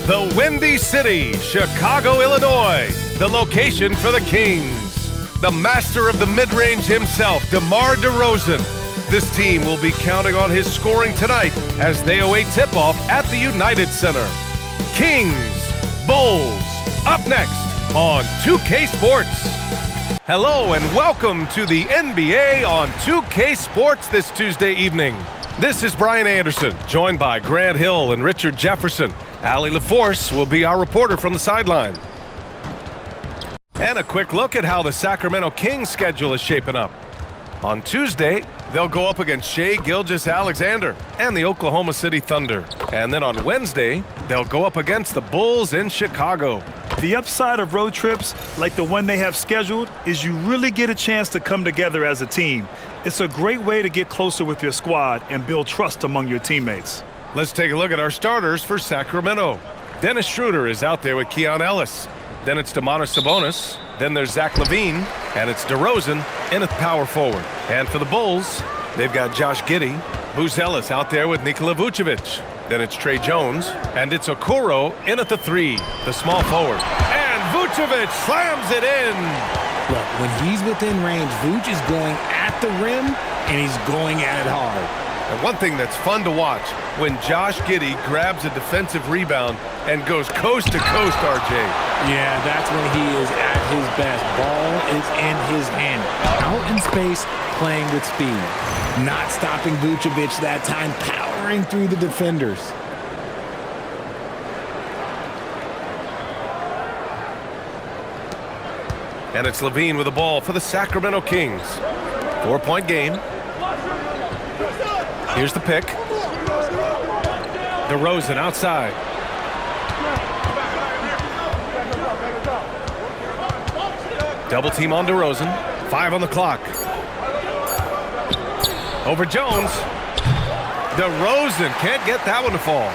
The Windy City, Chicago, Illinois, the location for the Kings. The master of the mid-range himself, DeMar DeRozan. This team will be counting on his scoring tonight as they await tip-off at the United Center. Kings, Bulls, up next on 2K Sports. Hello and welcome to the NBA on 2K Sports this Tuesday evening. This is Brian Anderson, joined by Grant Hill and Richard Jefferson. Allie LaForce will be our reporter from the sideline. And a quick look at how the Sacramento Kings schedule is shaping up. On Tuesday, they'll go up against Shai Gilgeous-Alexander and the Oklahoma City Thunder. And then on Wednesday, they'll go up against the Bulls in Chicago. The upside of road trips, like the one they have scheduled, is you really get a chance to come together as a team. It's a great way to get closer with your squad and build trust among your teammates. Let's take a look at our starters for Sacramento. Dennis Schroeder is out there with Keon Ellis. Then it's Domantas Sabonis. Then there's Zach LaVine. And it's DeRozan in at power forward. And for the Bulls, they've got Josh Giddey. Buzelis out there with Nikola Vucevic. Then it's Trey Jones. And it's Okoro in at the three, the small forward. And Vucevic slams it in. Look, when he's within range, Vuce is going at the rim, and he's going at it hard. And one thing that's fun to watch, when Josh Giddey grabs a defensive rebound and goes coast to coast, RJ. Yeah, that's when he is at his best. Ball is in his hand. Out in space, playing with speed. Not stopping Vucevic that time, powering through the defenders. And it's LaVine with the ball for the Sacramento Kings. 4-point game. Here's the pick. DeRozan outside. Double team on DeRozan. 5 on the clock. Over Jones. DeRozan can't get that one to fall.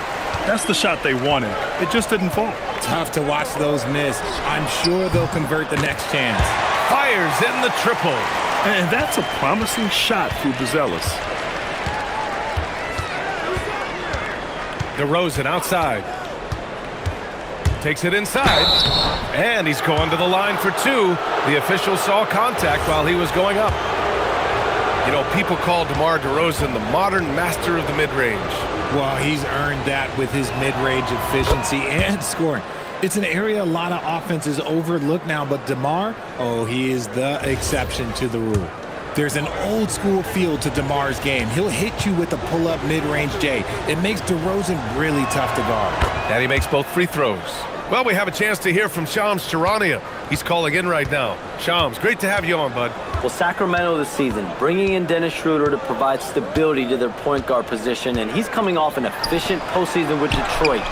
That's the shot they wanted. It just didn't fall. Tough to watch those miss. I'm sure they'll convert the next chance. Fires in the triple. And that's a promising shot through Buzelis. DeRozan outside. Takes it inside. And he's going to the line for two. The official saw contact while he was going up. You know, people call DeMar DeRozan the modern master of the mid-range. Well, he's earned that with his mid-range efficiency and scoring. It's an area a lot of offenses overlook now, but DeMar, oh, he is the exception to the rule. There's an old-school feel to DeMar's game. He'll hit you with a pull-up mid-range J. It makes DeRozan really tough to guard. And he makes both free throws. Well, we have a chance to hear from Shams Charania. He's calling in right now. Shams, great to have you on, bud. Well, Sacramento this season, bringing in Dennis Schroeder to provide stability to their point guard position, and he's coming off an efficient postseason with Detroit.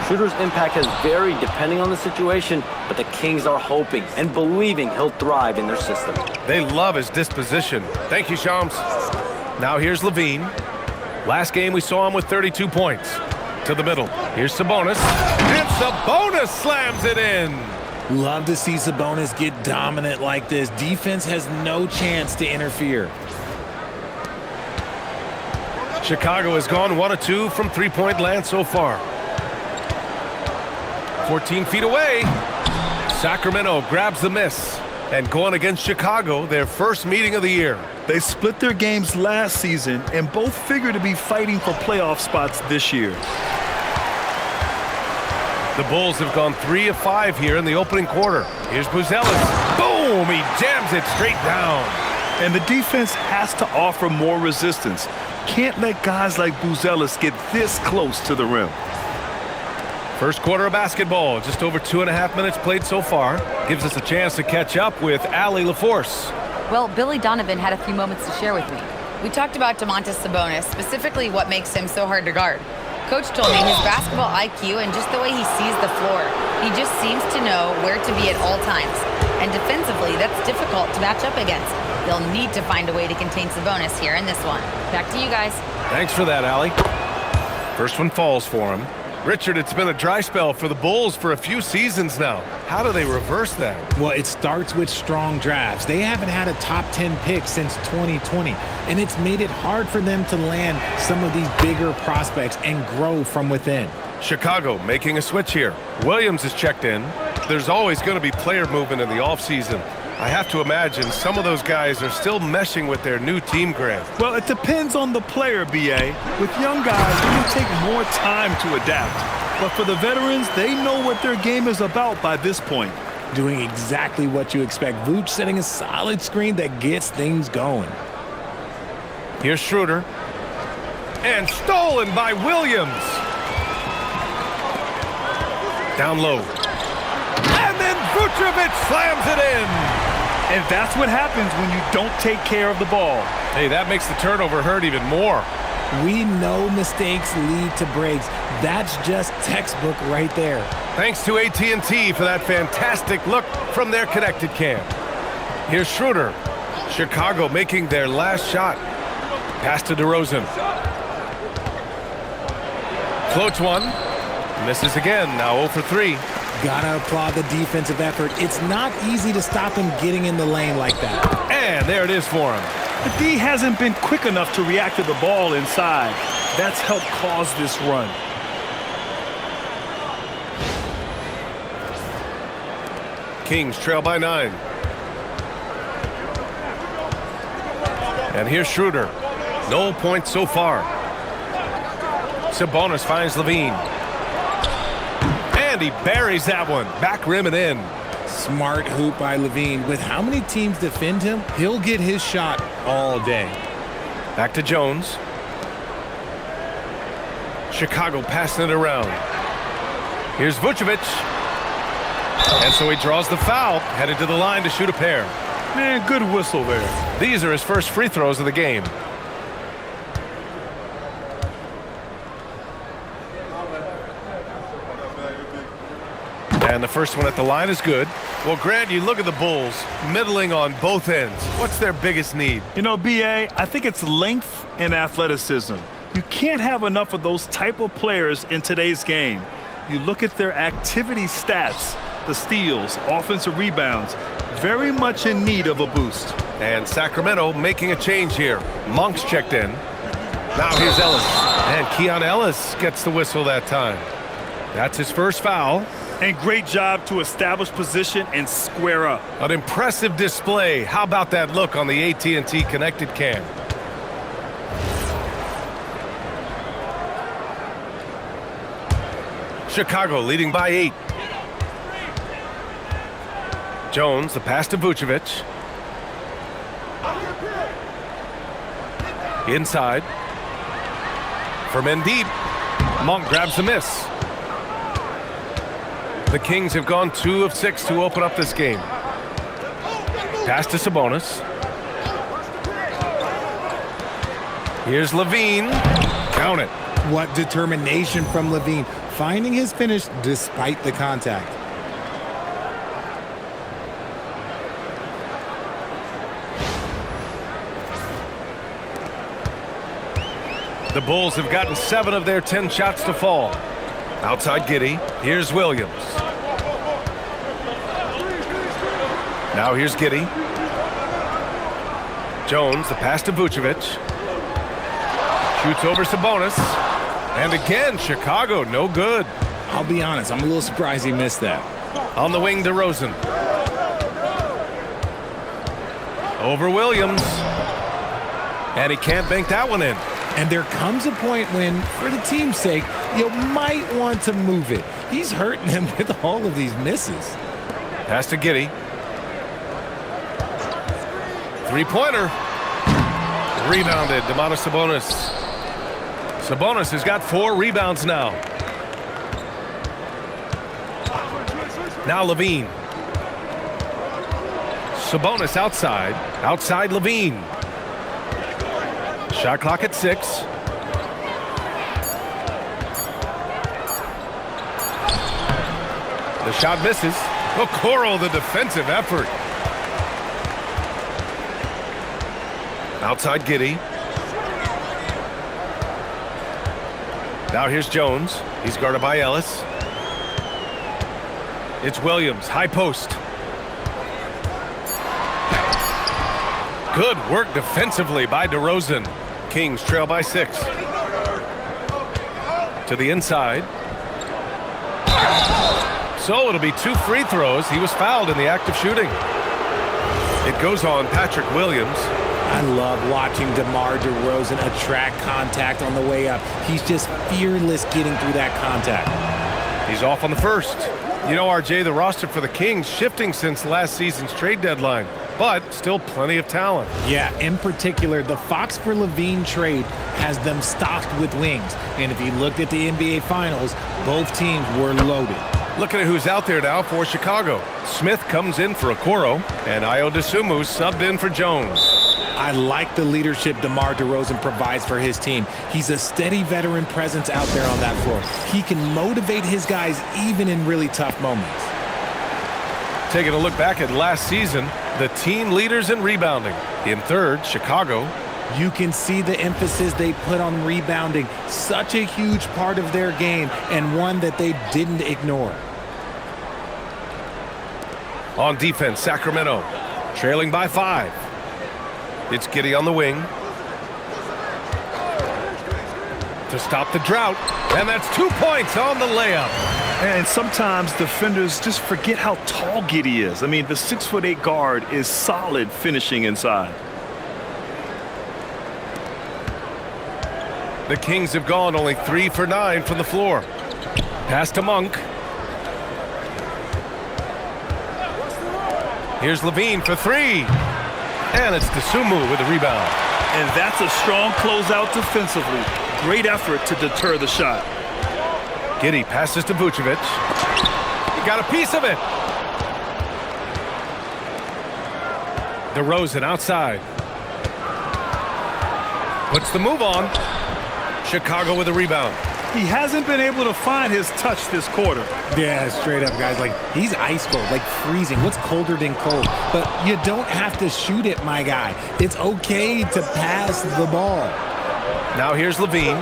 Schroeder's impact has varied depending on the situation, but the Kings are hoping and believing he'll thrive in their system. They love his disposition. Thank you, Shams. Now here's LaVine. Last game we saw him with 32 points. To the middle. Here's Sabonis. And Sabonis slams it in. Love to see Sabonis get dominant like this. Defense has no chance to interfere. Chicago has gone 1 of 2 from three-point land so far. 14 feet away. Sacramento grabs the miss. And going against Chicago, their first meeting of the year. They split their games last season and both figure to be fighting for playoff spots this year. The Bulls have gone 3 of 5 here in the opening quarter. Here's Buzelis. Boom! He jams it straight down. And the defense has to offer more resistance. Can't let guys like Buzelis get this close to the rim. First quarter of basketball, just over 2.5 minutes played so far. Gives us a chance to catch up with Allie LaForce. Well, Billy Donovan had a few moments to share with me. We talked about Domantas Sabonis, specifically what makes him so hard to guard. Coach told me his basketball IQ and just the way he sees the floor. He just seems to know where to be at all times. And defensively, that's difficult to match up against. They'll need to find a way to contain Sabonis here in this one. Back to you guys. Thanks for that, Allie. First one falls for him. Richard, it's been a dry spell for the Bulls for a few seasons now. How do they reverse that? Well, it starts with strong drafts. They haven't had a top 10 pick since 2020, and it's made it hard for them to land some of these bigger prospects and grow from within. Chicago making a switch here. Williams is checked in. There's always going to be player movement in the offseason. I have to imagine some of those guys are still meshing with their new team graph. Well, it depends on the player, B.A. With young guys, it can take more time to adapt. But for the veterans, they know what their game is about by this point. Doing exactly what you expect. Vooch setting a solid screen that gets things going. Here's Schroeder. And stolen by Williams. Down low. And then Vucevic slams it in. And that's what happens when you don't take care of the ball. Hey, that makes the turnover hurt even more. We know mistakes lead to breaks. That's just textbook right there. Thanks to AT&T for that fantastic look from their connected cam. Here's Schroeder. Chicago making their last shot. Pass to DeRozan. Floats one. Misses again. Now 0 for 3. Gotta applaud the defensive effort. It's not easy to stop him getting in the lane like that. And there it is for him. The D hasn't been quick enough to react to the ball inside. That's helped cause this run. Kings trail by 9. And here's Schroeder. No points so far. Sabonis finds Levine. And he buries that one. Back rim and in. Smart hoop by Levine. With how many teams defend him, he'll get his shot all day. Back to Jones. Chicago passing it around. Here's Vucevic. And so he draws the foul, headed to the line to shoot a pair. Man, good whistle there. These are his first free throws of the game. And the first one at the line is good. Well, Grant, you look at the Bulls, middling on both ends. What's their biggest need? You know, B.A., I think it's length and athleticism. You can't have enough of those type of players in today's game. You look at their activity stats, the steals, offensive rebounds, very much in need of a boost. And Sacramento making a change here. Monk's checked in. Now here's Ellis. And Keon Ellis gets the whistle that time. That's his first foul. And great job to establish position and square up. An impressive display. How about that look on the AT&T connected cam? Chicago leading by 8. Jones, the pass to Vucevic. Inside. For Mendeep. Monk grabs the miss. The Kings have gone 2 of 6 to open up this game. Pass to Sabonis. Here's Levine. Count it. What determination from Levine, finding his finish despite the contact. The Bulls have gotten 7 of their 10 shots to fall. Outside Giddey. Here's Williams. Now here's Giddey. Jones, the pass to Vucevic. Shoots over Sabonis. And again, Chicago, no good. I'll be honest, I'm a little surprised he missed that. On the wing, DeRozan. Over Williams. And he can't bank that one in. And there comes a point when, for the team's sake, you might want to move it. He's hurting them with all of these misses. Pass to Giddey. Three-pointer. Rebounded. Domantas Sabonis. Sabonis has got 4 rebounds now. Now Levine. Sabonis outside. Outside Levine. Shot clock at 6. The shot misses. Okoro, the defensive effort. Outside Giddey. Now here's Jones. He's guarded by Ellis. It's Williams, high post. Good work defensively by DeRozan. Kings trail by 6. To the inside. So it'll be 2 free throws. He was fouled in the act of shooting. It goes on Patrick Williams. I love watching DeMar DeRozan attract contact on the way up. He's just fearless getting through that contact. He's off on the first. You know, RJ, the roster for the Kings shifting since last season's trade deadline, but still plenty of talent. Yeah, in particular, the Fox for Levine trade has them stocked with wings. And if you looked at the NBA Finals, both teams were loaded. Looking at who's out there now for Chicago. Smith comes in for Okoro, and Ayo Dosunmu subbed in for Jones. I like the leadership DeMar DeRozan provides for his team. He's a steady veteran presence out there on that floor. He can motivate his guys even in really tough moments. Taking a look back at last season, the team leaders in rebounding. In third, Chicago. You can see the emphasis they put on rebounding. Such a huge part of their game and one that they didn't ignore. On defense, Sacramento, trailing by 5. It's Giddey on the wing. To stop the drought, and that's 2 points on the layup. And sometimes defenders just forget how tall Giddey is. I mean, the 6'8" guard is solid finishing inside. The Kings have gone only 3 for 9 from the floor. Pass to Monk. Here's Levine for 3. And it's Dosunmu with the rebound. And that's a strong closeout defensively. Great effort to deter the shot. Giddey passes to Vucevic. He got a piece of it. DeRozan outside. Puts the move on. Chicago with a rebound. He hasn't been able to find his touch this quarter. Yeah, straight up, guys. Like, he's ice cold, like freezing. What's colder than cold? But you don't have to shoot it, my guy. It's okay to pass the ball. Now here's Levine.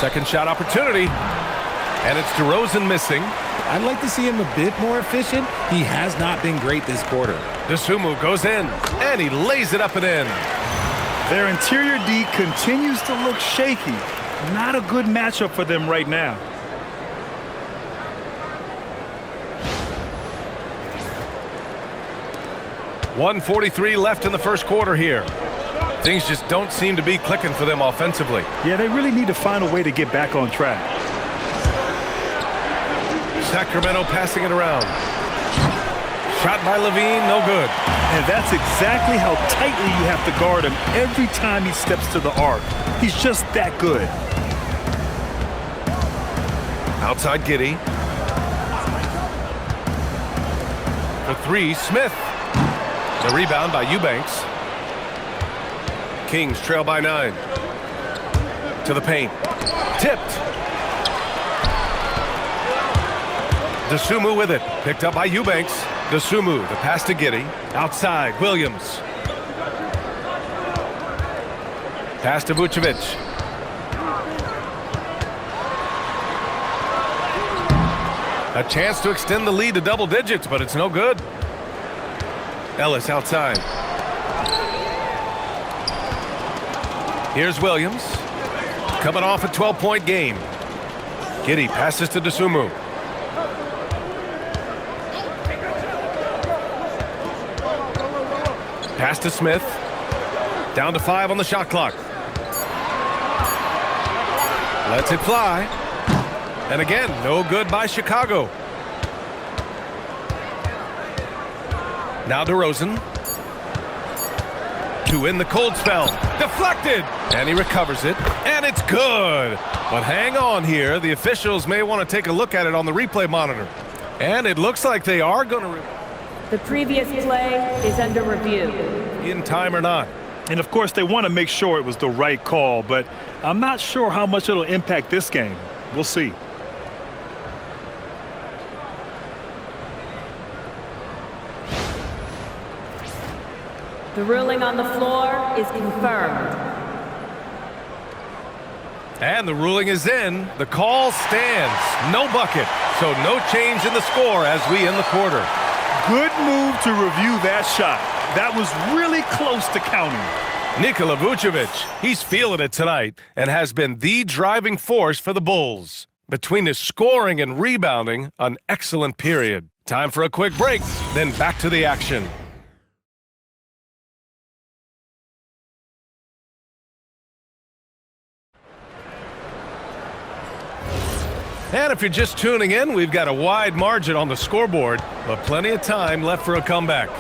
Second shot opportunity. And it's DeRozan missing. I'd like to see him a bit more efficient. He has not been great this quarter. Dosunmu goes in, and he lays it up and in. Their interior D continues to look shaky. Not a good matchup for them right now. .143 left in the first quarter here. Things just don't seem to be clicking for them offensively. Yeah, they really need to find a way to get back on track. Sacramento passing it around. Shot by Levine, no good. And that's exactly how tightly you have to guard him every time he steps to the arc. He's just that good. Outside Giddey. For 3, Smith. The rebound by Eubanks. Kings trail by 9. To the paint. Tipped. Dosunmu with it. Picked up by Eubanks. Dosunmu, the pass to Giddey. Outside, Williams. Pass to Vucevic. A chance to extend the lead to double digits, but it's no good. Ellis outside. Here's Williams. Coming off a 12-point game. Giddey passes to Dosunmu. Pass to Smith. Down to 5 on the shot clock. Lets it fly. And again, no good by Chicago. Now DeRozan. To win the cold spell. Deflected. And he recovers it. And it's good. But hang on here. The officials may want to take a look at it on the replay monitor. And it looks like they are going to... The previous play is under review. In time or not. And of course, they want to make sure it was the right call, but I'm not sure how much it'll impact this game. We'll see. The ruling on the floor is confirmed. And the ruling is in. The call stands. No bucket. So no change in the score as we end the quarter. Good move to review that shot. That was really close to counting. Nikola Vucevic, he's feeling it tonight and has been the driving force for the Bulls. Between his scoring and rebounding, an excellent period. Time for a quick break, then back to the action. And if you're just tuning in, we've got a wide margin on the scoreboard, but plenty of time left for a comeback.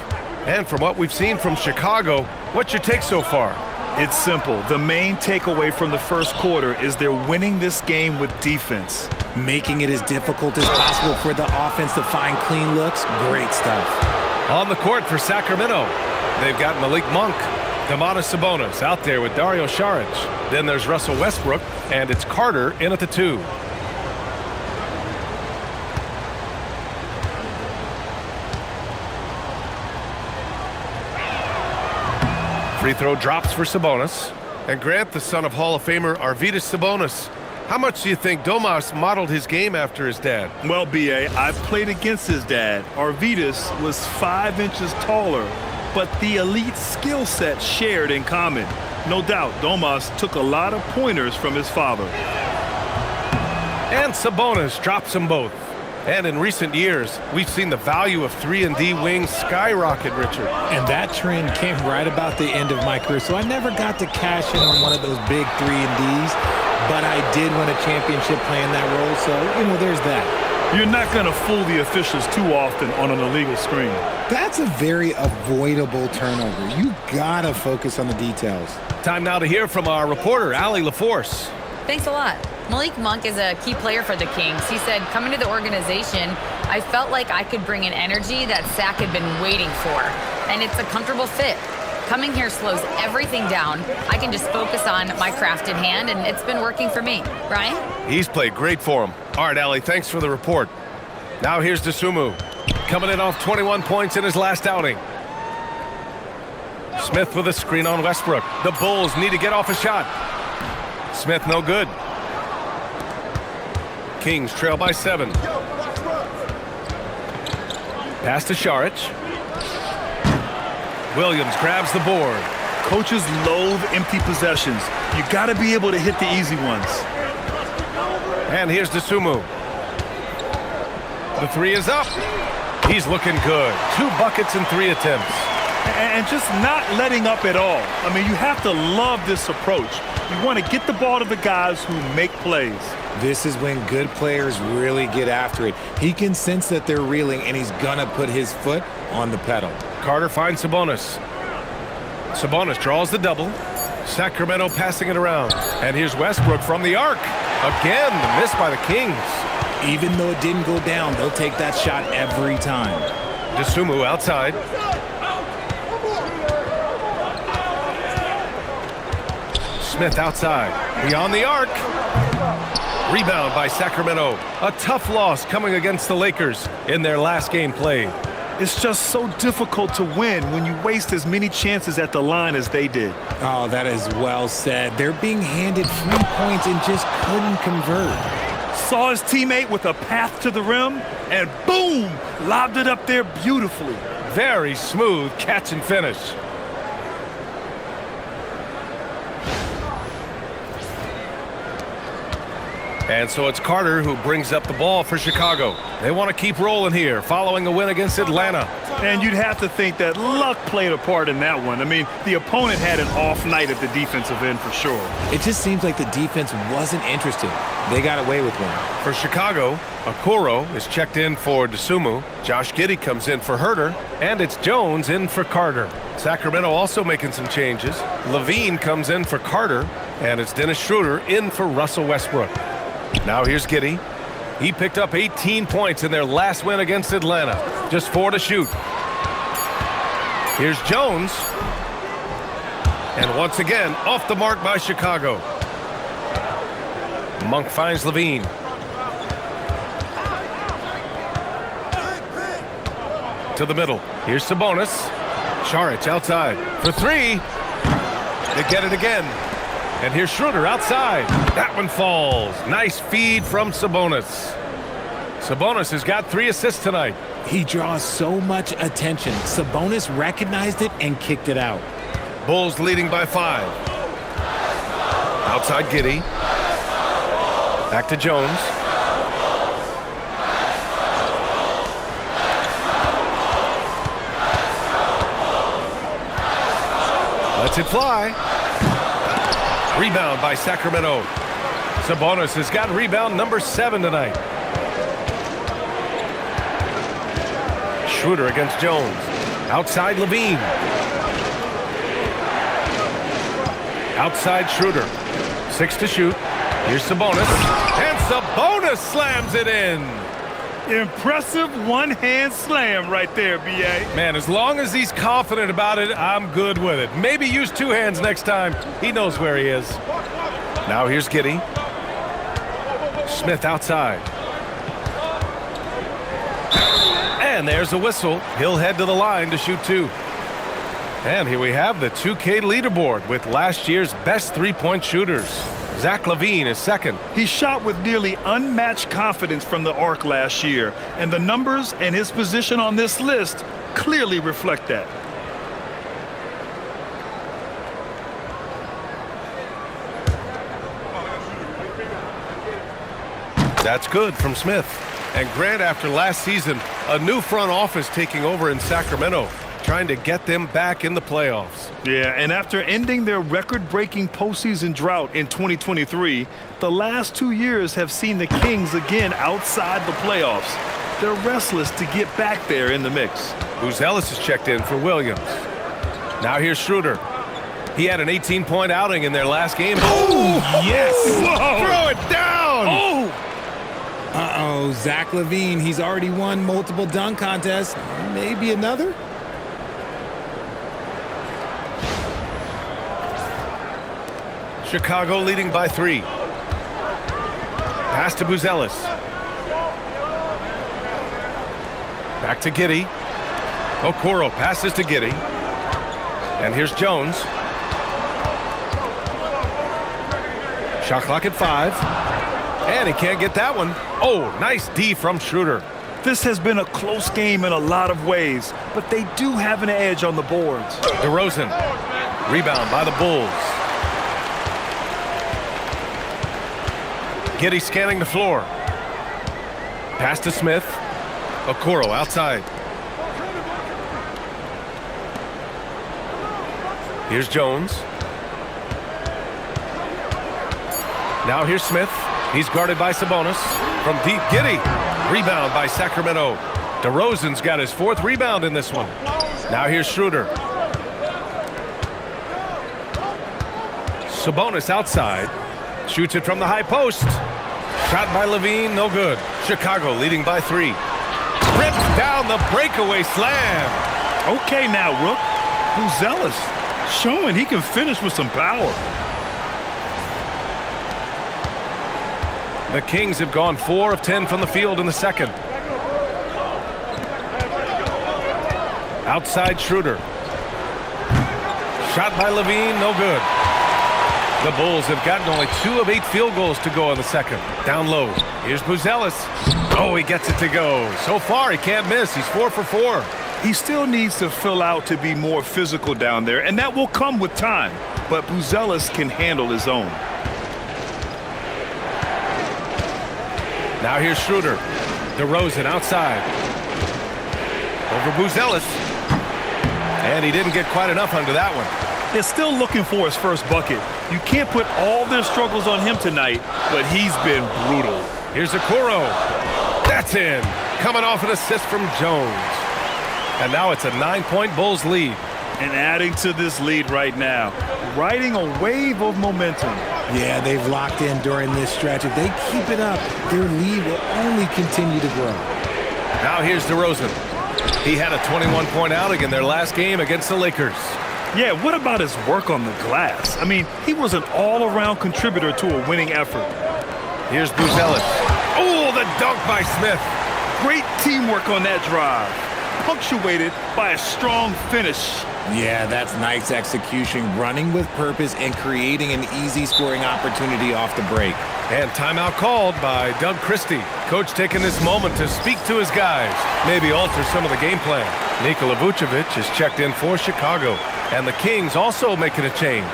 And from what we've seen from Chicago, what's your take so far? It's simple. The main takeaway from the first quarter is they're winning this game with defense. Making it as difficult as possible for the offense to find clean looks. Great stuff. On the court for Sacramento, they've got Malik Monk, Domantas Sabonis out there with Dario Saric. Then there's Russell Westbrook, and it's Carter in at the 2. Free throw drops for Sabonis. And Grant, the son of Hall of Famer Arvydas Sabonis. How much do you think Domas modeled his game after his dad? Well, B.A., I've played against his dad. Arvydas was 5 inches taller, but the elite skill set shared in common. No doubt, Domas took a lot of pointers from his father. And Sabonis drops them both. And in recent years, we've seen the value of 3-and-D wings skyrocket, Richard. And that trend came right about the end of my career, so I never got to cash in on one of those big 3-and-Ds, but I did win a championship playing that role, so, there's that. You're not going to fool the officials too often on an illegal screen. That's a very avoidable turnover. You got to focus on the details. Time now to hear from our reporter, Allie LaForce. Thanks a lot. Malik Monk is a key player for the Kings. He said, coming to the organization, I felt like I could bring an energy that Sac had been waiting for, and it's a comfortable fit. Coming here slows everything down. I can just focus on my craft in hand, and it's been working for me. Brian? He's played great for him. All right, Allie, thanks for the report. Now here's Dosunmu, coming in off 21 points in his last outing. Smith with a screen on Westbrook. The Bulls need to get off a shot. Smith no good. Kings trail by 7. Pass to Saric. Williams grabs the board. Coaches loathe empty possessions. You got to be able to hit the easy ones. And here's Dosunmu. The 3 is up. He's looking good. 2 buckets and 3 attempts. And just not letting up at all. I mean, you have to love this approach. You want to get the ball to the guys who make plays. This is when good players really get after it. He can sense that they're reeling, and he's going to put his foot on the pedal. Carter finds Sabonis. Sabonis draws the double. Sacramento passing it around. And here's Westbrook from the arc. Again, the miss by the Kings. Even though it didn't go down, they'll take that shot every time. Dosunmu outside. Smith outside. Beyond the arc. Rebound by Sacramento. A tough loss coming against the Lakers in their last game played. It's just so difficult to win when you waste as many chances at the line as they did. Oh, that is well said. They're being handed free points and just couldn't convert. Saw his teammate with a path to the rim, and boom, lobbed it up there beautifully. Very smooth catch and finish. And so it's Carter who brings up the ball for Chicago. They want to keep rolling here following a win against Atlanta. And you'd have to think that luck played a part in that one. I mean, the opponent had an off night at the defensive end for sure. It just seems like the defense wasn't interested. They got away with one. For Chicago, Okoro is checked in for Dosunmu. Josh Giddey comes in for Herter. And it's Jones in for Carter. Sacramento also making some changes. Levine comes in for Carter. And it's Dennis Schroeder in for Russell Westbrook. Now here's Giddey. He picked up 18 points in their last win against Atlanta. Just 4 to shoot. Here's Jones. And once again, off the mark by Chicago. Monk finds Levine. To the middle. Here's Sabonis. Saric outside for 3. They get it again. And here's Schroeder outside. That one falls. Nice feed from Sabonis. Sabonis has got 3 assists tonight. He draws so much attention. Sabonis recognized it and kicked it out. Bulls leading by 5. Outside Giddey. Back to Jones. Lets it fly. Rebound by Sacramento. Sabonis has got rebound number 7 tonight. Schroeder against Jones. Outside Levine. Outside Schroeder. 6 to shoot. Here's Sabonis. And Sabonis slams it in. Impressive one-hand slam right there, B.A. Man, as long as he's confident about it, I'm good with it. Maybe use 2 hands next time. He knows where he is. Now here's Giddey. Smith outside. And there's a whistle. He'll head to the line to shoot 2. And here we have the 2K leaderboard with last year's best 3-point shooters. Zach LaVine is second. He shot with nearly unmatched confidence from the arc last year, and the numbers and his position on this list clearly reflect that. That's good from Smith. And Grant, after last season, a new front office taking over in Sacramento, trying to get them back in the playoffs. Yeah, and after ending their record-breaking postseason drought in 2023, the last 2 years have seen the Kings again outside the playoffs. They're restless to get back there in the mix. Buzelis is checked in for Williams. Now here's Schroeder. He had an 18-point outing in their last game. Oh, yes! Whoa. Throw it down! Oh! Uh-oh, Zach LaVine, he's already won multiple dunk contests. Maybe another? Chicago leading by 3. Pass to Buzelis. Back to Giddey. Okoro passes to Giddey. And here's Jones. Shot clock at 5. And he can't get that one. Oh, nice D from Schroeder. This has been a close game in a lot of ways, but they do have an edge on the boards. DeRozan. Rebound by the Bulls. Giddey scanning the floor. Pass to Smith. Okoro outside. Here's Jones. Now here's Smith. He's guarded by Sabonis. From deep, Giddey. Rebound by Sacramento. DeRozan's got his 4th rebound in this one. Now here's Schroeder. Sabonis outside. Shoots it from the high post. Shot by LaVine, no good. Chicago leading by 3. Rips down the breakaway slam. Okay now, Rook. Buzelis showing he can finish with some power. The Kings have gone 4 of 10 from the field in the second. Outside Schroeder. Shot by LaVine, no good. The Bulls have gotten only 2 of 8 field goals to go in the second. Down low. Here's Buzelis. Oh, he gets it to go. So far, he can't miss. He's 4 for 4. He still needs to fill out to be more physical down there, and that will come with time. But Buzelis can handle his own. Now here's Schroeder. DeRozan outside. Over Buzelis. And he didn't get quite enough under that one. They're still looking for his first bucket. You can't put all their struggles on him tonight, but he's been brutal. Here's Okoro. That's in. Coming off an assist from Jones. And now it's a 9-point Bulls lead. And adding to this lead right now, riding a wave of momentum. Yeah, they've locked in during this stretch. If they keep it up, their lead will only continue to grow. Now here's DeRozan. He had a 21-point outing in their last game against the Lakers. Yeah, what about his work on the glass? I mean, he was an all-around contributor to a winning effort. Here's Buzelis. Oh, the dunk by Smith. Great teamwork on that drive, punctuated by a strong finish Yeah, that's nice execution, running with purpose and creating an easy scoring opportunity off the break. And timeout called by Doug Christie. Coach taking this moment to speak to his guys, maybe alter some of the game plan. Nikola Vucevic is checked in for Chicago, and the Kings also making a change.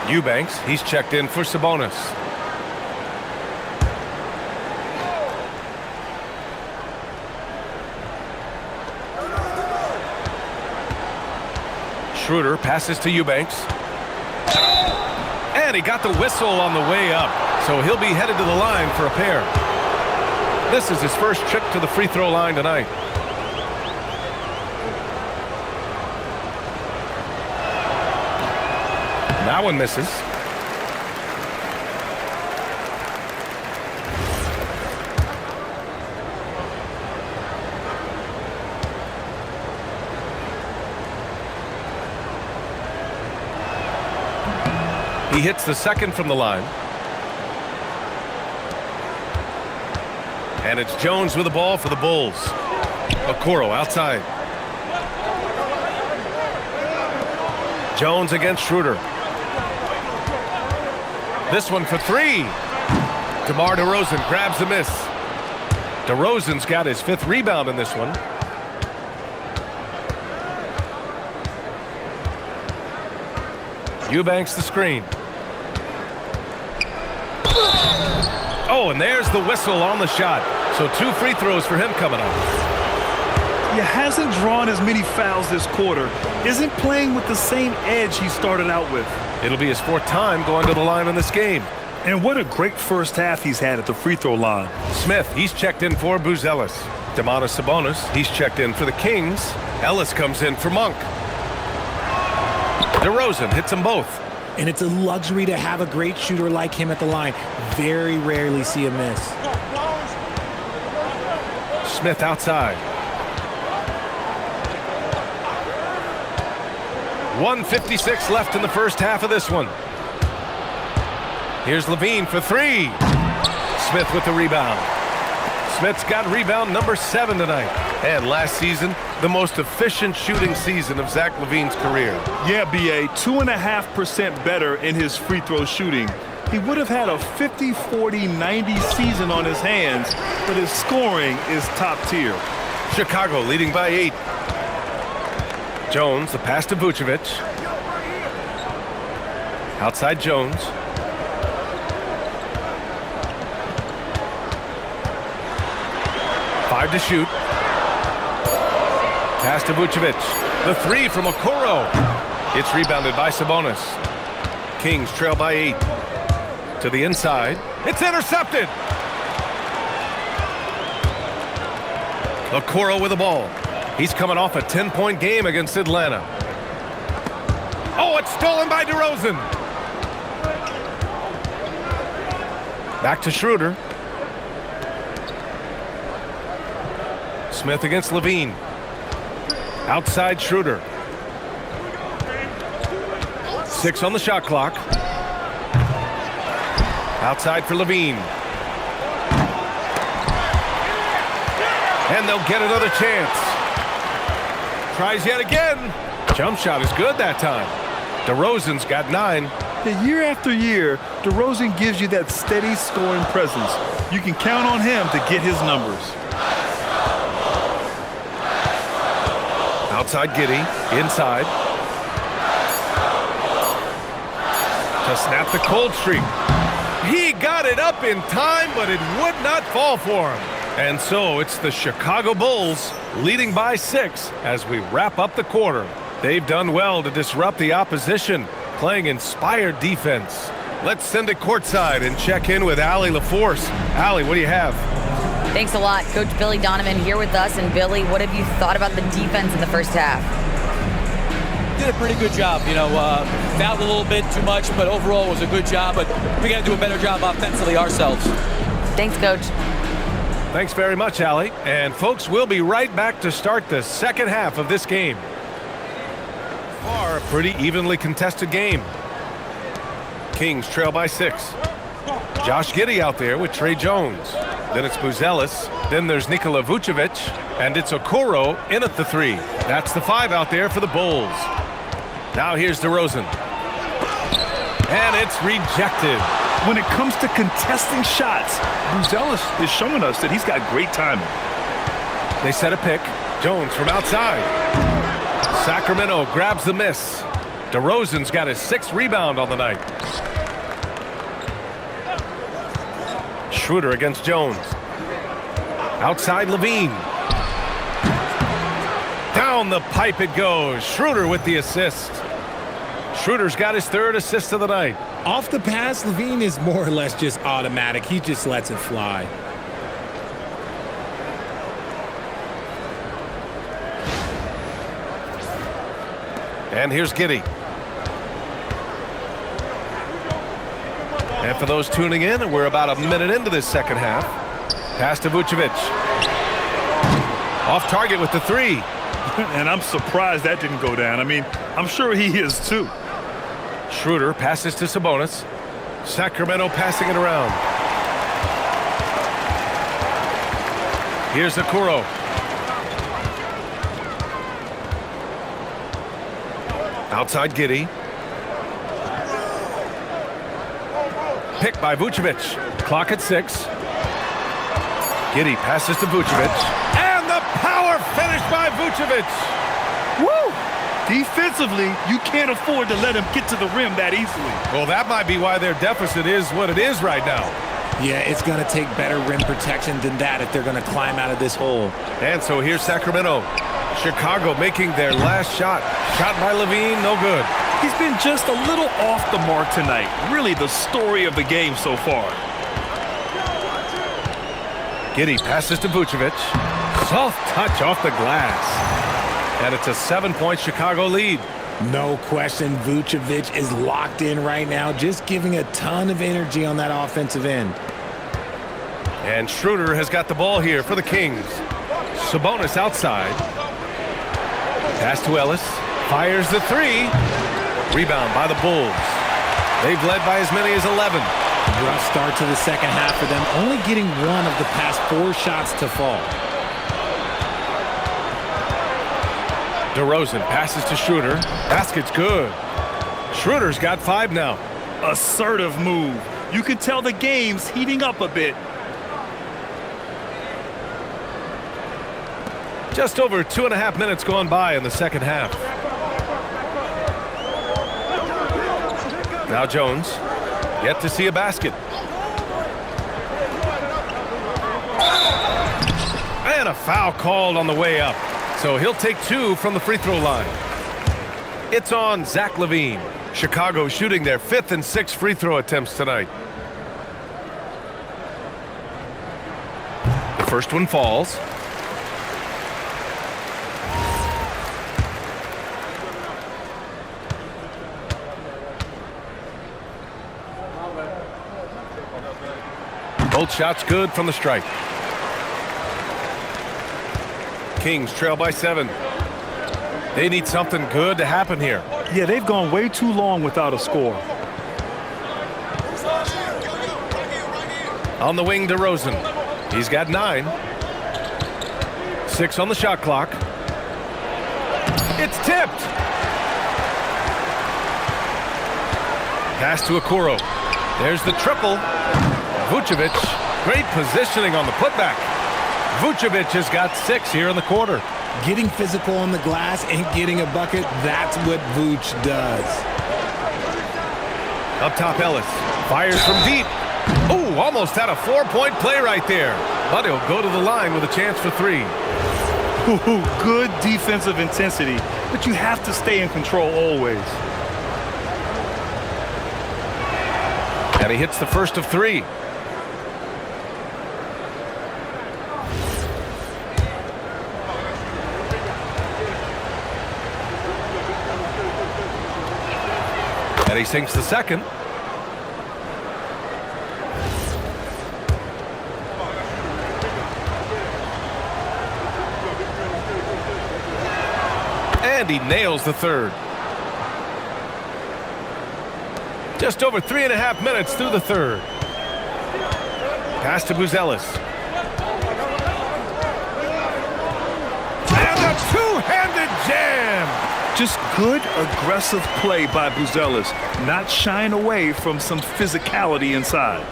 Eubanks, he's checked in for Sabonis. Schroeder passes to Eubanks. And he got the whistle on the way up, so he'll be headed to the line for a pair. This is his first trip to the free throw line tonight. That one misses. He hits the second from the line. And it's Jones with the ball for the Bulls. Okoro outside. Jones against Schroeder. This one for three. DeMar DeRozan grabs the miss. DeRozan's got his 5th rebound in this one. Eubanks the screen. Oh, and there's the whistle on the shot. So 2 free throws for him coming up. He hasn't drawn as many fouls this quarter. Isn't playing with the same edge he started out with. It'll be his 4th time going to the line in this game. And what a great first half he's had at the free throw line. Smith, he's checked in for Buzelis. Domantas Sabonis, he's checked in for the Kings. Ellis comes in for Monk. DeRozan hits them both. And it's a luxury to have a great shooter like him at the line. Very rarely see a miss. Smith outside. 1:56 left in the first half of this one. Here's Levine for 3. Smith with the rebound. Smith's got rebound number 7 tonight. And last season, the most efficient shooting season of Zach LaVine's career. Yeah, B.A., 2.5% better in his free throw shooting. He would have had a 50, 40, 90 season on his hands, but his scoring is top tier. Chicago leading by 8. Jones, the pass to Vucevic. Outside Jones. Five to shoot. Pass to Vucevic. The 3 from Okoro. It's rebounded by Sabonis. Kings trail by 8. To the inside. It's intercepted. Okoro with the ball. He's coming off a 10-point game against Atlanta. Oh, it's stolen by DeRozan. Back to Schroeder. Smith against Levine. Outside Schroeder. 6 on the shot clock. Outside for Levine. And they'll get another chance. Tries yet again. Jump shot is good that time. DeRozan's got 9. Year after year, DeRozan gives you that steady scoring presence. You can count on him to get his numbers. Outside Giddey. Inside. To snap the cold streak. He got it up in time, but it would not fall for him. And so it's the Chicago Bulls leading by 6 as we wrap up the quarter. They've done well to disrupt the opposition, playing inspired defense. Let's send it courtside and check in with Allie LaForce. Allie, what do you have? Thanks a lot. Coach Billy Donovan here with us. And Billy, what have you thought about the defense in the first half? Did a pretty good job. Fouled a little bit too much, but overall it was a good job. But we got to do a better job offensively ourselves. Thanks, Coach. Thanks very much, Allie. And folks, we'll be right back to start the second half of this game. Far a pretty evenly contested game. Kings trail by 6. Josh Giddey out there with Trey Jones. Then it's Buzelis. Then there's Nikola Vucevic. And it's Okoro in at the 3. That's the 5 out there for the Bulls. Now here's DeRozan. And it's rejected. When it comes to contesting shots, Buzelis is showing us that he's got great timing. They set a pick. Jones from outside. Sacramento grabs the miss. DeRozan's got his 6th rebound on the night. Schroeder against Jones. Outside Levine. Down the pipe it goes. Schroeder with the assist. Schroeder's got his 3rd assist of the night. Off the pass, Levine is more or less just automatic. He just lets it fly. And here's Giddey. And for those tuning in, we're about a minute into this second half. Pass to Vucevic. Off target with the 3. And I'm surprised that didn't go down. I mean, I'm sure he is too. Schroeder passes to Sabonis. Sacramento passing it around. Here's Okoro. Outside Giddey. Picked by Vucevic. Clock at 6. Giddey passes to Vucevic. And the power finish by Vucevic. Woo! Defensively, you can't afford to let him get to the rim that easily. Well, that might be why their deficit is what it is right now. Yeah, it's going to take better rim protection than that if they're going to climb out of this hole. And so here's Sacramento. Chicago making their last shot. Shot by Levine, no good. He's been just a little off the mark tonight. Really the story of the game so far. Giddey passes to Vucevic. Soft touch off the glass. And it's a 7-point Chicago lead. No question, Vucevic is locked in right now, just giving a ton of energy on that offensive end. And Schroeder has got the ball here for the Kings. Sabonis outside. Pass to Ellis. Fires the 3. Rebound by the Bulls. They've led by as many as 11. Rough start to the second half for them, only getting 1 of the past 4 shots to fall. DeRozan passes to Schroeder. Basket's good. Schroeder's got 5 now. Assertive move. You can tell the game's heating up a bit. Just over 2.5 minutes gone by in the second half. Now Jones. Yet to see a basket. And a foul called on the way up. So he'll take 2 from the free throw line. It's on Zach LaVine. Chicago shooting their 5th and 6th free throw attempts tonight. The first one falls. Both shots good from the strike. Kings trail by 7. They need something good to happen here. Yeah, they've gone way too long without a score. On the wing, DeRozan. He's got 9. 6 on the shot clock. It's tipped. Pass to Okoro. There's the triple. Vucevic, great positioning on the putback. Vucevic has got 6 here in the quarter. Getting physical on the glass and getting a bucket, that's what Vuce does. Up top, Ellis. Fires from deep. Oh, almost had a 4-point play right there. But he'll go to the line with a chance for 3. Good defensive intensity, but you have to stay in control always. And he hits the first of 3. And he sinks the second. And he nails the third. Just over 3.5 minutes through the third. Pass to Buzelis. And a two-handed jam. Just good, aggressive play by Buzelis, not shying away from some physicality inside.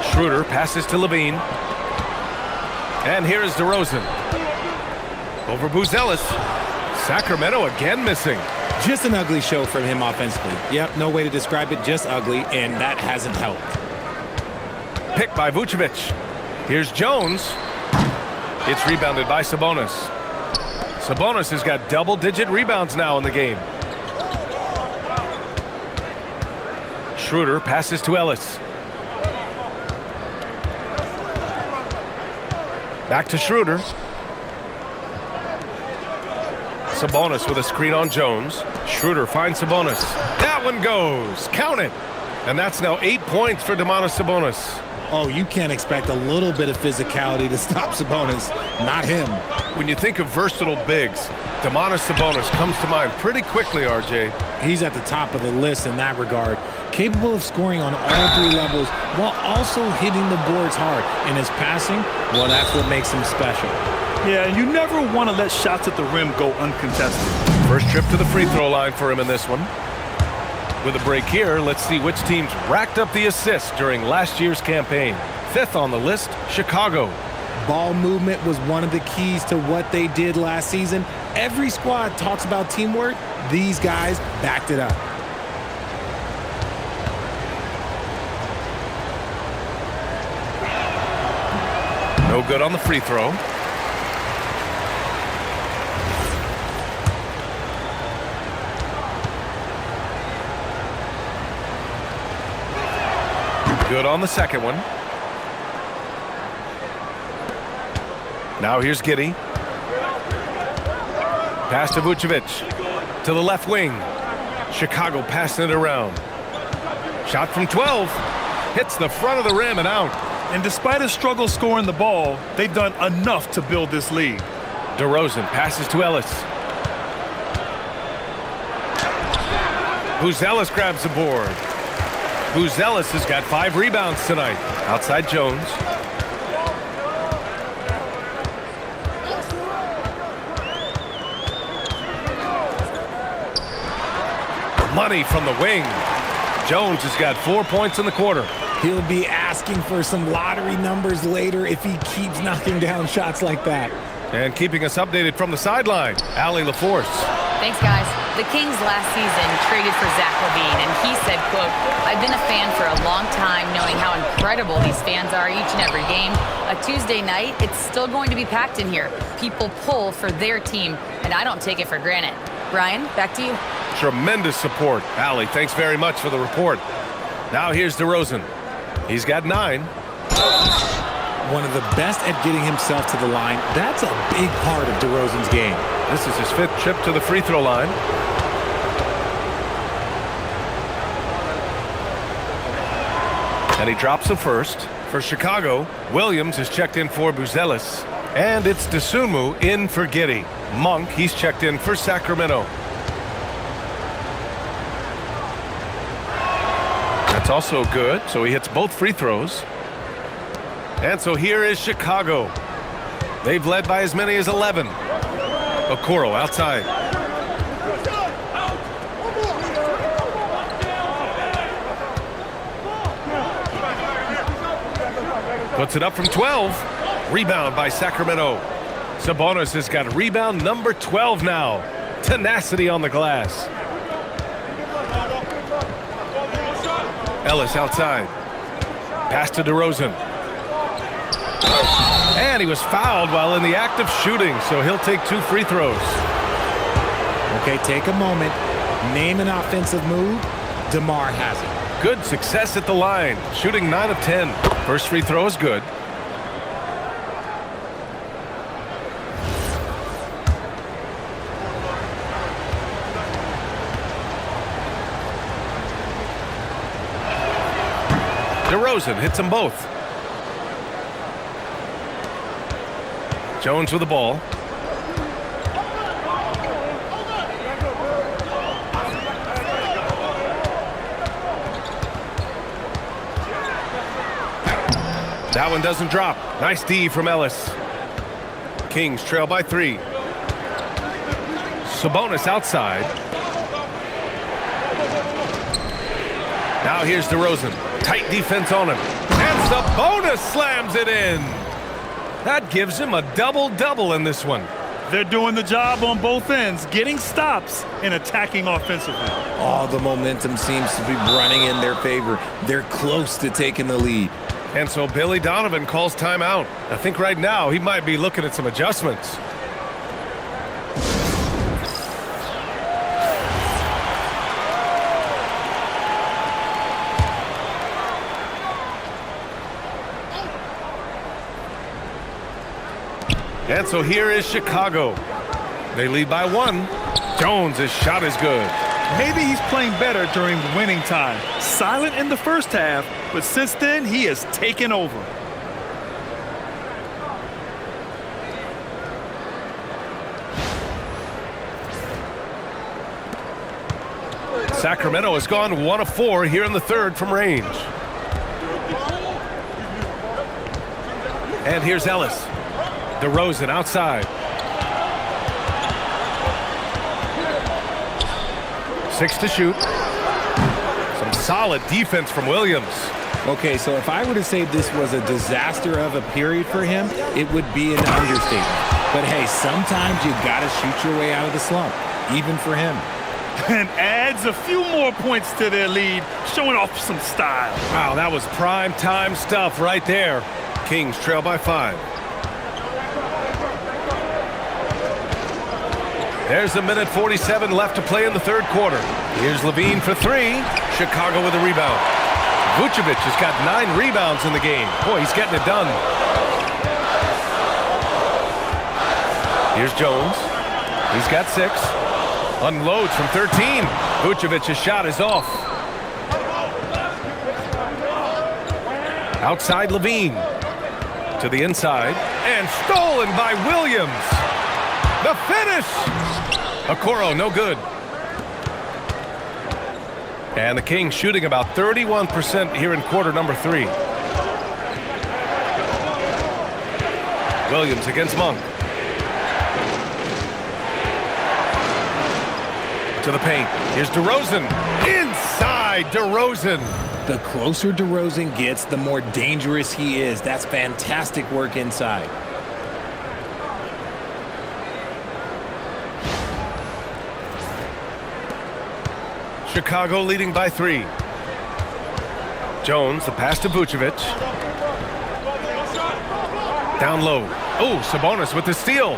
Schroeder passes to Levine. And here is DeRozan. Over Buzelis. Sacramento again missing. Just an ugly show from him offensively. Yep, no way to describe it, just ugly, and that hasn't helped. Picked by Vucevic. Here's Jones. It's rebounded by Sabonis. Sabonis has got double-digit rebounds now in the game. Schroeder passes to Ellis. Back to Schroeder. Sabonis with a screen on Jones. Schroeder finds Sabonis. That one goes. Count it. And that's now 8 points for Domantas Sabonis. Oh, you can't expect a little bit of physicality to stop Sabonis. Not him. When you think of versatile bigs, Domantas Sabonis comes to mind pretty quickly, RJ. He's at the top of the list in that regard. Capable of scoring on all three levels while also hitting the boards hard. And his passing, well, that's what makes him special. Yeah, and you never want to let shots at the rim go uncontested. First trip to the free throw line for him in this one. With a break here, let's see which teams racked up the assists during last year's campaign. Fifth on the list, Chicago. Ball movement was one of the keys to what they did last season. Every squad talks about teamwork. These guys backed it up. No good on the free throw. Good on the second one. Now here's Giddey. Pass to Vucevic. To the left wing. Chicago passing it around. Shot from 12. Hits the front of the rim and out. And despite a struggle scoring the ball, they've done enough to build this lead. DeRozan passes to Ellis. Buzelis grabs the board. Buzelis has got 5 rebounds tonight. Outside Jones. Money from the wing. Jones has got 4 points in the quarter. He'll be asking for some lottery numbers later if he keeps knocking down shots like that. And keeping us updated from the sideline, Allie LaForce. Thanks, guys. The Kings last season traded for Zach LaVine, and he said, quote, "I've been a fan for a long time, knowing how incredible these fans are each and every game. A Tuesday night, it's still going to be packed in here. People pull for their team, and I don't take it for granted." Brian, back to you. Tremendous support. Allie, thanks very much for the report. Now here's DeRozan. He's got 9. One of the best at getting himself to the line. That's a big part of DeRozan's game. This is his 5th trip to the free throw line. And he drops the first. For Chicago, Williams is checked in for Buzelis. And it's Dosunmu in for Giddey. Monk, he's checked in for Sacramento. That's also good, so he hits both free throws. And so here is Chicago. They've led by as many as 11. Okoro outside. Puts it up from 12. Rebound by Sacramento. Sabonis has got rebound number 12 now. Tenacity on the glass. Ellis outside. Pass to DeRozan. And he was fouled while in the act of shooting, so he'll take 2 free throws. Okay, take a moment. Name an offensive move. DeMar has it. Good success at the line. Shooting 9 of 10. First free throw is good. DeRozan hits them both. Jones with the ball. That one doesn't drop. Nice D from Ellis. Kings trail by 3. Sabonis outside. Now here's DeRozan. Tight defense on him. And Sabonis slams it in. That gives him a double-double in this one. They're doing the job on both ends, getting stops and attacking offensively. All the momentum seems to be running in their favor. They're close to taking the lead. And so Billy Donovan calls timeout. I think right now he might be looking at some adjustments. And so here is Chicago. They lead by 1. Jones' shot is good. Maybe he's playing better during winning time. Silent in the first half, but since then he has taken over. Sacramento has gone 1 of 4 here in the third from range. And here's Ellis. DeRozan outside. 6 to shoot. Some solid defense from Williams. Okay, so if I were to say this was a disaster of a period for him, it would be an understatement. But hey, sometimes you got to shoot your way out of the slump, even for him. And adds a few more points to their lead, showing off some style. Wow, that was prime time stuff right there. Kings trail by 5. There's a minute 47 left to play in the third quarter. Here's Levine for 3. Chicago with a rebound. Vucevic has got 9 rebounds in the game. Boy, he's getting it done. Here's Jones. He's got 6. Unloads from 13. Vucevic's shot is off. Outside Levine. To the inside. And stolen by Williams. The finish! Okoro, no good. And the Kings shooting about 31% here in quarter number 3. Williams against Monk. To the paint. Here's DeRozan. Inside DeRozan. The closer DeRozan gets, the more dangerous he is. That's fantastic work inside. Chicago leading by 3. Jones, the pass to Vucevic. Down low. Oh, Sabonis with the steal.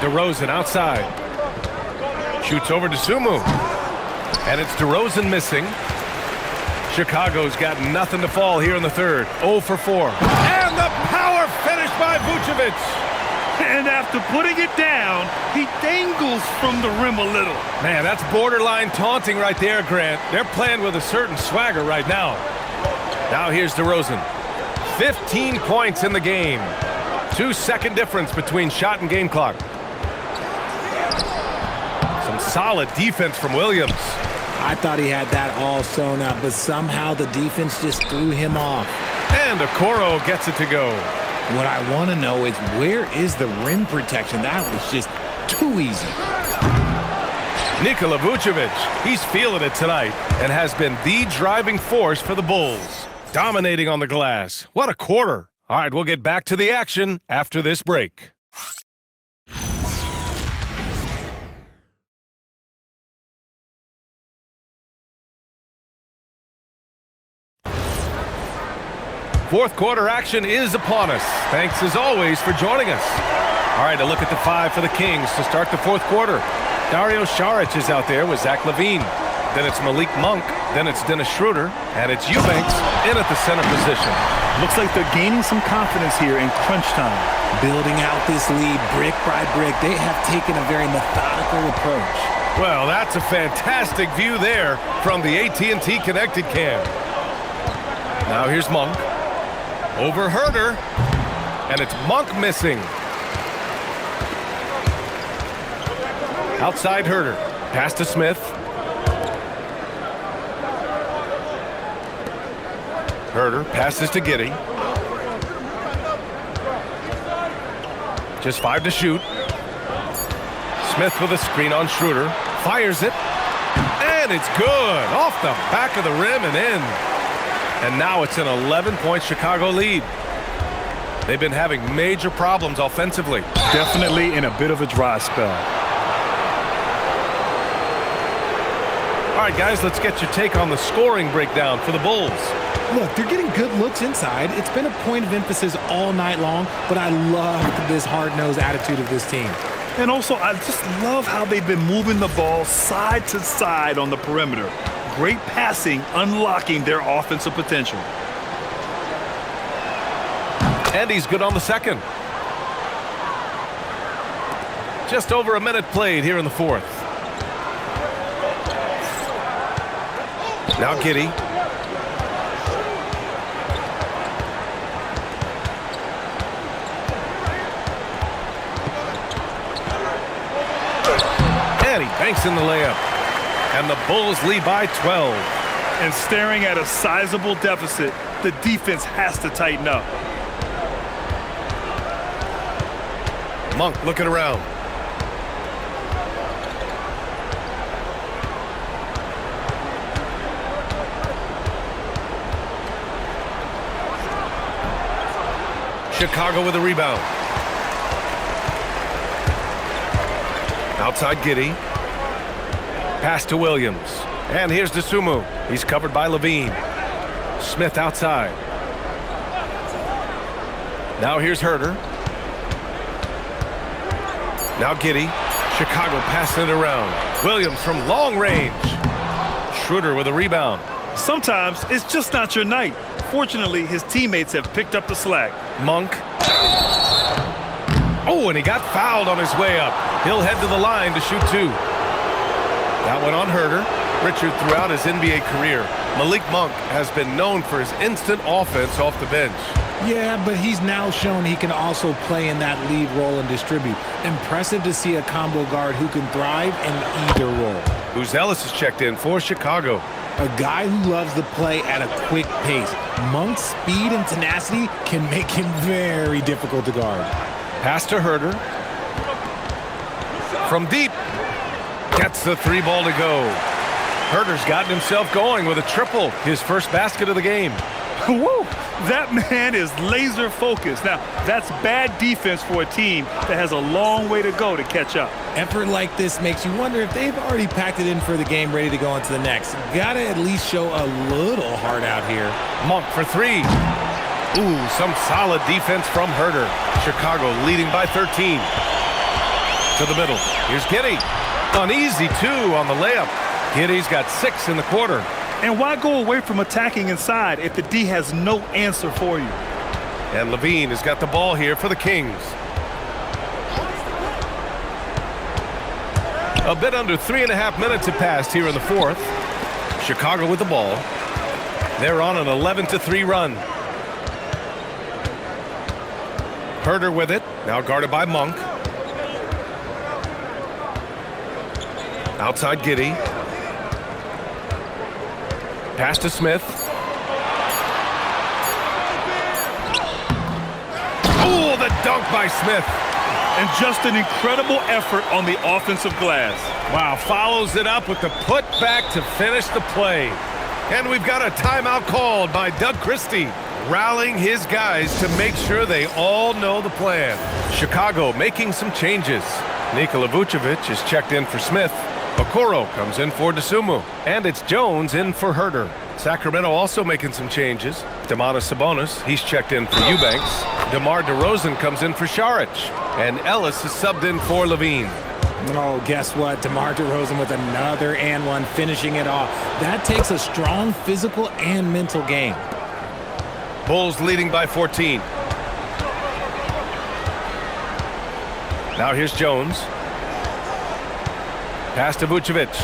DeRozan outside. Shoots over to Sumu. And it's DeRozan missing. Chicago's got nothing to fall here in the third. 0 for 4. And the power finish by Vucevic. And after putting it down, he dangles from the rim a little. Man, that's borderline taunting right there, Grant. They're playing with a certain swagger right now. Now here's DeRozan. 15 points in the game. 2-second difference between shot and game clock. Some solid defense from Williams. I thought he had that all sewn up, but somehow the defense just threw him off. And Okoro gets it to go. What I want to know is, where is the rim protection? That was just too easy. Nikola Vucevic, he's feeling it tonight and has been the driving force for the Bulls. Dominating on the glass. What a quarter. All right, we'll get back to the action after this break. Fourth quarter action is upon us. Thanks as always for joining us. All right, a look at the 5 for the Kings to start the fourth quarter. Dario Saric is out there with Zach LaVine. Then it's Malik Monk. Then it's Dennis Schroeder. And it's Eubanks in at the center position. Looks like they're gaining some confidence here in crunch time. Building out this lead brick by brick. They have taken a very methodical approach. Well, that's a fantastic view there from the AT&T Connected Cam. Now here's Monk. Over Herder. And it's Monk missing. Outside Herder. Pass to Smith. Herder passes to Giddey. Just 5 to shoot. Smith with a screen on Schroeder. Fires it. And it's good. Off the back of the rim and in. And now it's an 11-point Chicago lead. They've been having major problems offensively. Definitely in a bit of a dry spell. All right, guys, let's get your take on the scoring breakdown for the Bulls. Look, they're getting good looks inside. It's been a point of emphasis all night long, but I love this hard-nosed attitude of this team. And also, I just love how they've been moving the ball side to side on the perimeter. Great passing, unlocking their offensive potential. And he's good on the second. Just over a minute played here in the fourth. Now Giddey. And he banks in the layup. And the Bulls lead by 12. And staring at a sizable deficit, the defense has to tighten up. Monk looking around. Chicago with a rebound. Outside Giddey. Pass to Williams. And here's Dosunmu. He's covered by Levine. Smith outside. Now here's Herter. Now Giddey. Chicago passing it around. Williams from long range. Schroeder with a rebound. Sometimes it's just not your night. Fortunately, his teammates have picked up the slack. Monk. Oh, and he got fouled on his way up. He'll head to the line to shoot 2. That one on Herter. Richard, throughout his NBA career, Malik Monk has been known for his instant offense off the bench. Yeah, but he's now shown he can also play in that lead role and distribute. Impressive to see a combo guard who can thrive in either role. Ellis is checked in for Chicago. A guy who loves to play at a quick pace. Monk's speed and tenacity can make him very difficult to guard. Pass to Herter. From deep. Gets the 3 ball to go. Herter's gotten himself going with a triple. His first basket of the game. Woo! That man is laser focused. Now, that's bad defense for a team that has a long way to go to catch up. Effort like this makes you wonder if they've already packed it in for the game, ready to go into the next. Gotta at least show a little heart out here. Monk for 3. Ooh, some solid defense from Herter. Chicago leading by 13. To the middle. Here's Giddey. An easy 2 on the layup. Giddey's got 6 in the quarter. And why go away from attacking inside if the D has no answer for you? And Levine has got the ball here for the Kings. A bit under 3.5 minutes have passed here in the fourth. Chicago with the ball. They're on an 11-3 run. Herter with it. Now guarded by Monk. Outside Giddey. Pass to Smith. Oh, the dunk by Smith. And just an incredible effort on the offensive glass. Wow, follows it up with the putback to finish the play. And we've got a timeout called by Doug Christie, rallying his guys to make sure they all know the plan. Chicago making some changes. Nikola Vucevic is checked in for Smith. Okoro comes in for Dosunmu. And it's Jones in for Herter. Sacramento also making some changes. Domantas Sabonis, he's checked in for Eubanks. DeMar DeRozan comes in for Saric. And Ellis is subbed in for Levine. Oh, guess what? DeMar DeRozan with another and one, finishing it off. That takes a strong physical and mental game. Bulls leading by 14. Now here's Jones. Pass to Vucevic.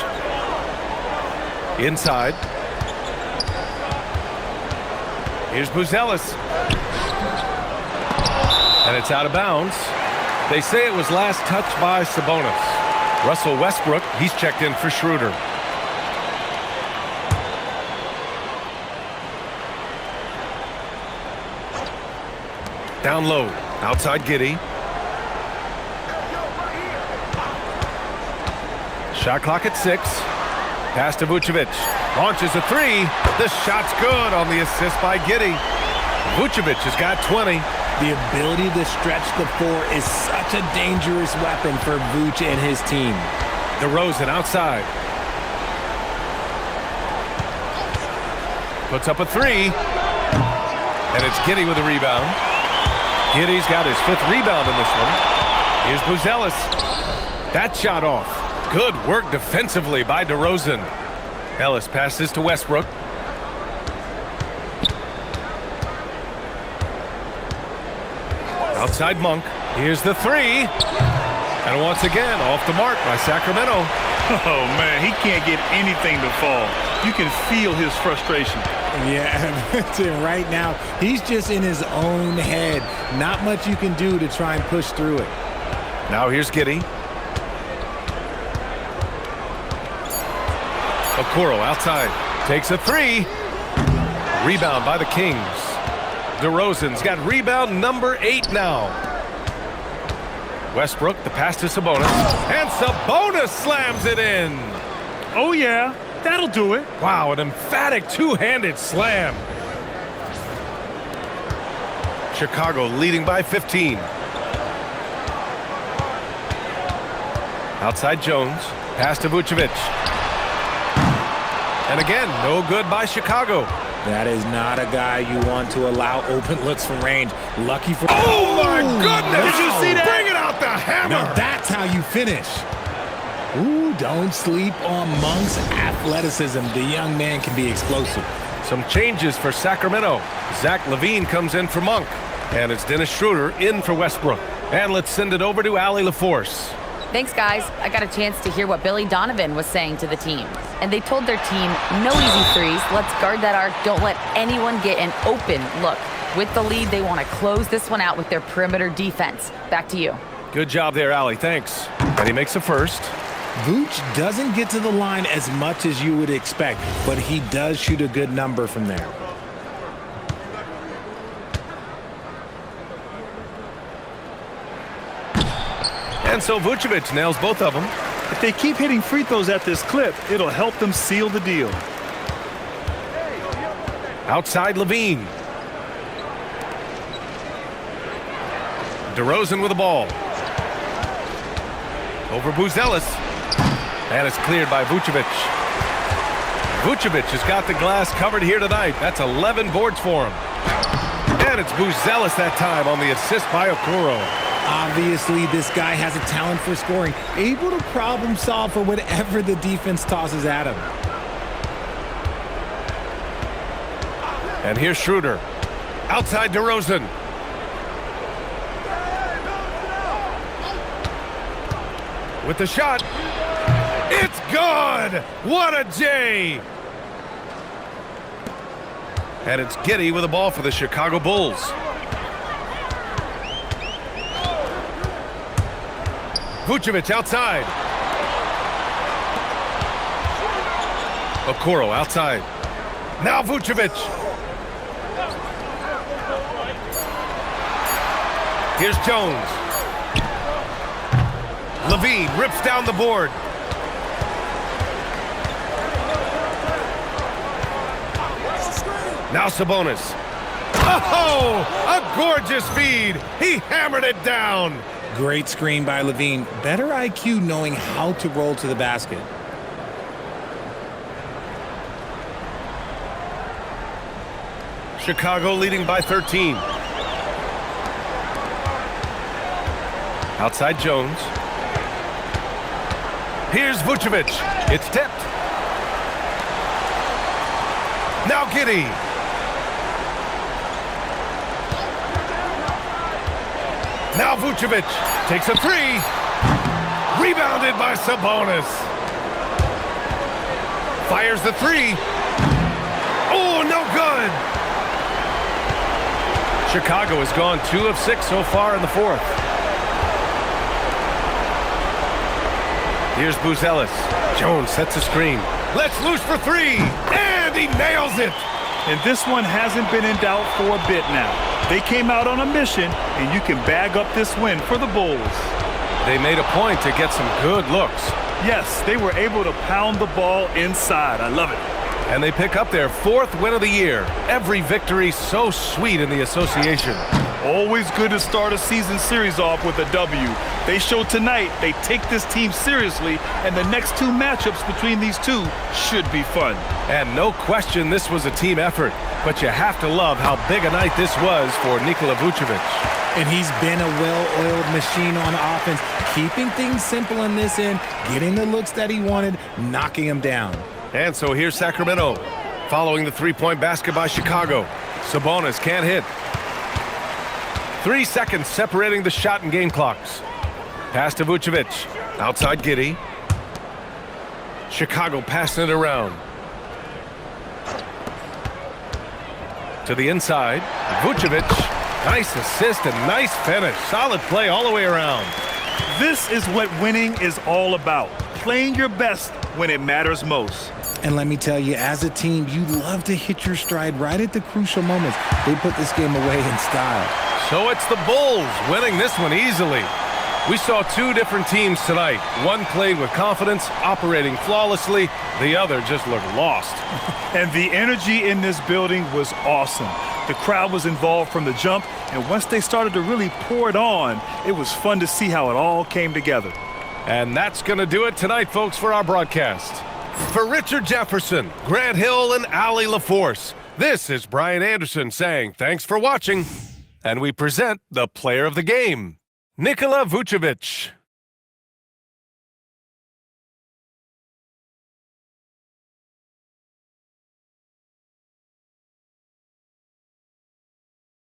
Inside. Here's Buzelis. And it's out of bounds. They say it was last touched by Sabonis. Russell Westbrook, he's checked in for Schroeder. Down low. Outside Giddey. Shot clock at 6. Pass to Vucevic. Launches a 3. The shot's good on the assist by Giddey. Vucevic has got 20. The ability to stretch the floor is such a dangerous weapon for Vuce and his team. DeRozan outside. Puts up a 3. And it's Giddey with a rebound. Giddey's got his 5th rebound in this one. Here's Buzelis. That shot off. Good work defensively by DeRozan. Ellis passes to Westbrook. Outside Monk. Here's the 3. And once again, off the mark by Sacramento. Oh, man, he can't get anything to fall. You can feel his frustration. Yeah, right now, he's just in his own head. Not much you can do to try and push through it. Now here's Giddey. Okoro outside. Takes a 3. Rebound by the Kings. DeRozan's got rebound number 8 now. Westbrook, the pass to Sabonis. And Sabonis slams it in. Oh, yeah, that'll do it. Wow, an emphatic two-handed slam. Chicago leading by 15. Outside Jones. Pass to Vucevic. And again, no good by Chicago. That is not a guy you want to allow open looks from range. Lucky for... Oh, my goodness! Did you see that? Bring it out the hammer! Now that's how you finish. Ooh, don't sleep on Monk's athleticism. The young man can be explosive. Some changes for Sacramento. Zach LaVine comes in for Monk. And it's Dennis Schroeder in for Westbrook. And let's send it over to Allie LaForce. Thanks, guys. I got a chance to hear what Billy Donovan was saying to the team. And they told their team, no easy threes. Let's guard that arc. Don't let anyone get an open look. With the lead, they want to close this one out with their perimeter defense. Back to you. Good job there, Allie. Thanks. And he makes the first. Vooch doesn't get to the line as much as you would expect, but he does shoot a good number from there. And so Vucevic nails both of them. If they keep hitting free throws at this clip, it'll help them seal the deal. Outside LaVine. DeRozan with the ball. Over Buzelis. And it's cleared by Vucevic. Vucevic has got the glass covered here tonight. That's 11 boards for him. And it's Buzelis that time on the assist by Okoro. Obviously, this guy has a talent for scoring, able to problem solve for whatever the defense tosses at him. And here's Schroeder. Outside DeRozan. With the shot. It's good! What a J! And it's Giddey with the ball for the Chicago Bulls. Vucevic outside. Okoro outside. Now Vucevic. Here's Jones. LaVine rips down the board. Now Sabonis. Oh, a gorgeous feed. He hammered it down. Great screen by LaVine. Better IQ knowing how to roll to the basket. Chicago leading by 13. Outside Jones. Here's Vucevic. It's tipped. Now Giddey. Now Vucevic takes a 3. Rebounded by Sabonis. Fires the 3. Oh, no good. Chicago has gone 2 of 6 so far in the fourth. Here's Buzelis. Jones sets a screen. Let's loose for 3. And he nails it. And this one hasn't been in doubt for a bit now. They came out on a mission, and you can bag up this win for the Bulls. They made a point to get some good looks. Yes, they were able to pound the ball inside. I love it. And they pick up their 4th win of the year. Every victory so sweet in the association. Always good to start a season series off with a W. They showed tonight they take this team seriously, and the next 2 matchups between these two should be fun. And no question this was a team effort, but you have to love how big a night this was for Nikola Vucevic. And he's been a well-oiled machine on offense, keeping things simple in this end, getting the looks that he wanted, knocking them down. And so here's Sacramento, following the 3-point basket by Chicago. Sabonis can't hit. 3 seconds separating the shot and game clocks. Pass to Vucevic. Outside Giddey. Chicago passing it around. To the inside. Vucevic. Nice assist and nice finish. Solid play all the way around. This is what winning is all about. Playing your best when it matters most. And let me tell you, as a team, you love to hit your stride right at the crucial moments. They put this game away in style. So it's the Bulls winning this one easily. We saw 2 different teams tonight. One played with confidence, operating flawlessly. The other just looked lost. And the energy in this building was awesome. The crowd was involved from the jump, and once they started to really pour it on, it was fun to see how it all came together. And that's going to do it tonight, folks, for our broadcast. For Richard Jefferson, Grant Hill, and Allie LaForce, this is Brian Anderson saying thanks for watching. And we present the player of the game, Nikola Vucevic.